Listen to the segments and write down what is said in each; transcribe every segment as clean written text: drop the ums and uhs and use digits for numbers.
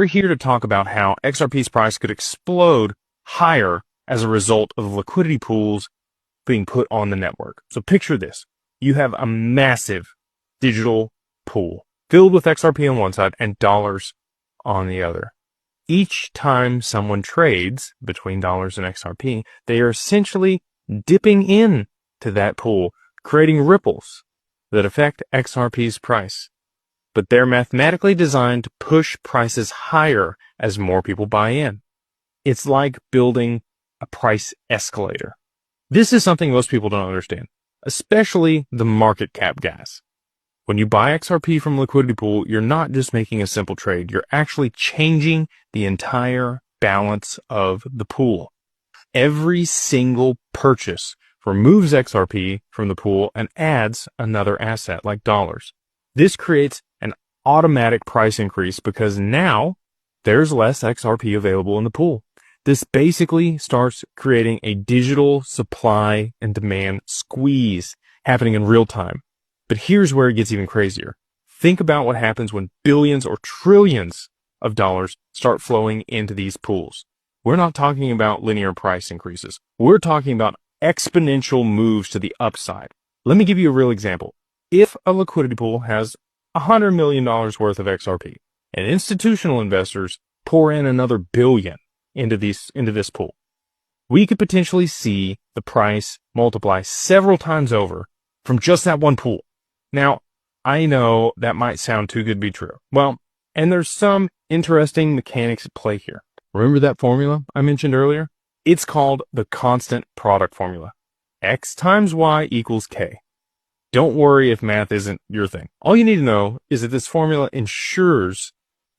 we're here to talk about how XRP's price could explode higher as a result of liquidity pools being put on the network. So picture this. You have a massive digital pool filled with XRP on one side and dollars on the other. Each time someone trades between dollars and XRP, they are essentially dipping in to that pool, creating ripples that affect XRP's price. But they're mathematically designed to push prices higher as more people buy in. It's like building a price escalator. This is something most people don't understand, especially the market cap guys. When you buy XRP from a liquidity pool, you're not just making a simple trade. You're actually changing the entire balance of the pool. Every single purchase removes XRP from the pool and adds another asset like dollars. This creates an automatic price increase because now there's less XRP available in the pool. This basically starts creating a digital supply and demand squeeze happening in real time. But here's where it gets even crazier. Think about what happens when billions or trillions of dollars start flowing into these pools. We're not talking about linear price increases. We're talking about exponential moves to the upside. Let me give you a real example. If a liquidity pool has $100 million worth of XRP and institutional investors pour in another billion into this pool, we could potentially see the price multiply several times over from just that one pool. Now, I know that might sound too good to be true. Well, and there's some interesting mechanics at play here. Remember that formula I mentioned earlier? It's called the constant product formula. X times Y equals K. Don't worry if math isn't your thing. All you need to know is that this formula ensures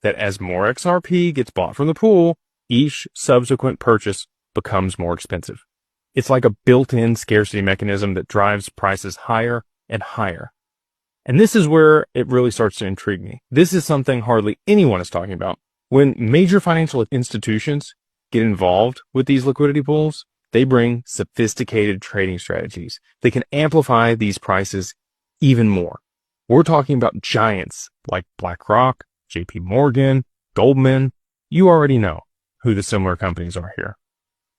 that as more XRP gets bought from the pool, each subsequent purchase becomes more expensive. It's like a built-in scarcity mechanism that drives prices higher and higher. And this is where it really starts to intrigue me. This is something hardly anyone is talking about. When major financial institutions get involved with these liquidity pools, they bring sophisticated trading strategies. They can amplify these prices even more. We're talking about giants like BlackRock, JP Morgan, Goldman. You already know who the similar companies are here.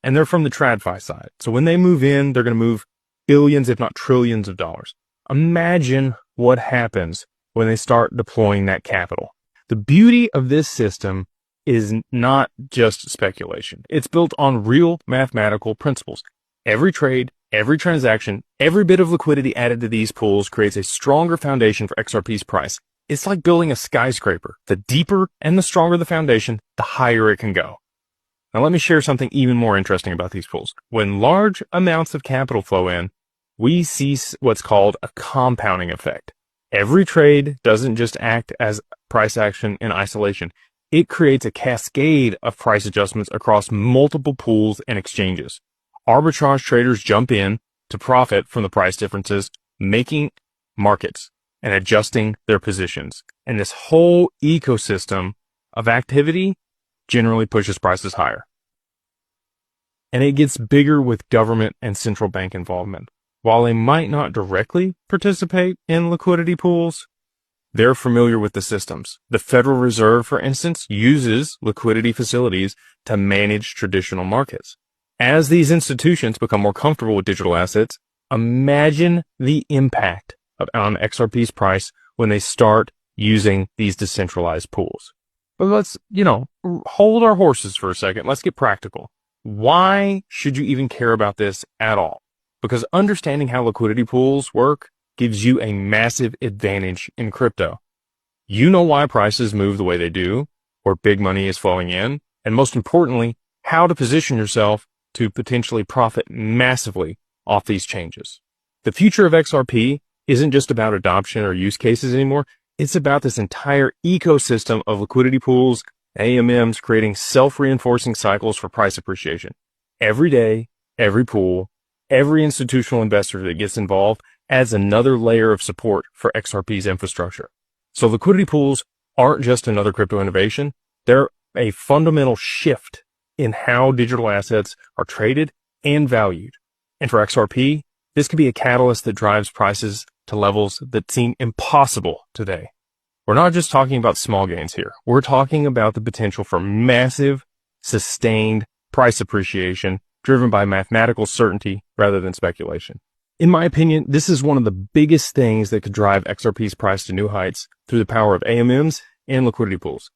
And they're from the TradFi side. So when they move in, they're going to move billions, if not trillions of dollars. Imagine what happens when they start deploying that capital. The beauty of this system is not just speculation. It's built on real mathematical principles. Every trade, every transaction, every bit of liquidity added to these pools creates a stronger foundation for XRP's price. It's like building a skyscraper. The deeper and the stronger the foundation, the higher it can go. Now let me share something even more interesting about these pools. When large amounts of capital flow in, we see what's called a compounding effect. Every trade doesn't just act as price action in isolation. It creates a cascade of price adjustments across multiple pools and exchanges. Arbitrage traders jump in to profit from the price differences, making markets and adjusting their positions. And this whole ecosystem of activity generally pushes prices higher. And it gets bigger with government and central bank involvement. While they might not directly participate in liquidity pools, they're familiar with the systems. The Federal Reserve, for instance, uses liquidity facilities to manage traditional markets. As these institutions become more comfortable with digital assets, imagine the impact on XRP's price when they start using these decentralized pools. But let's, hold our horses for a second. Let's get practical. Why should you even care about this at all? Because understanding how liquidity pools work gives you a massive advantage in crypto. You know why prices move the way they do, where big money is flowing in, and most importantly, how to position yourself to potentially profit massively off these changes. The future of XRP isn't just about adoption or use cases anymore. It's about this entire ecosystem of liquidity pools, AMMs, creating self-reinforcing cycles for price appreciation. Every day, every pool, every institutional investor that gets involved adds another layer of support for XRP's infrastructure. So liquidity pools aren't just another crypto innovation. They're a fundamental shift in how digital assets are traded and valued. And for XRP, this could be a catalyst that drives prices to levels that seem impossible today. We're not just talking about small gains here. We're talking about the potential for massive, sustained price appreciation driven by mathematical certainty rather than speculation. In my opinion, this is one of the biggest things that could drive XRP's price to new heights through the power of AMMs and liquidity pools.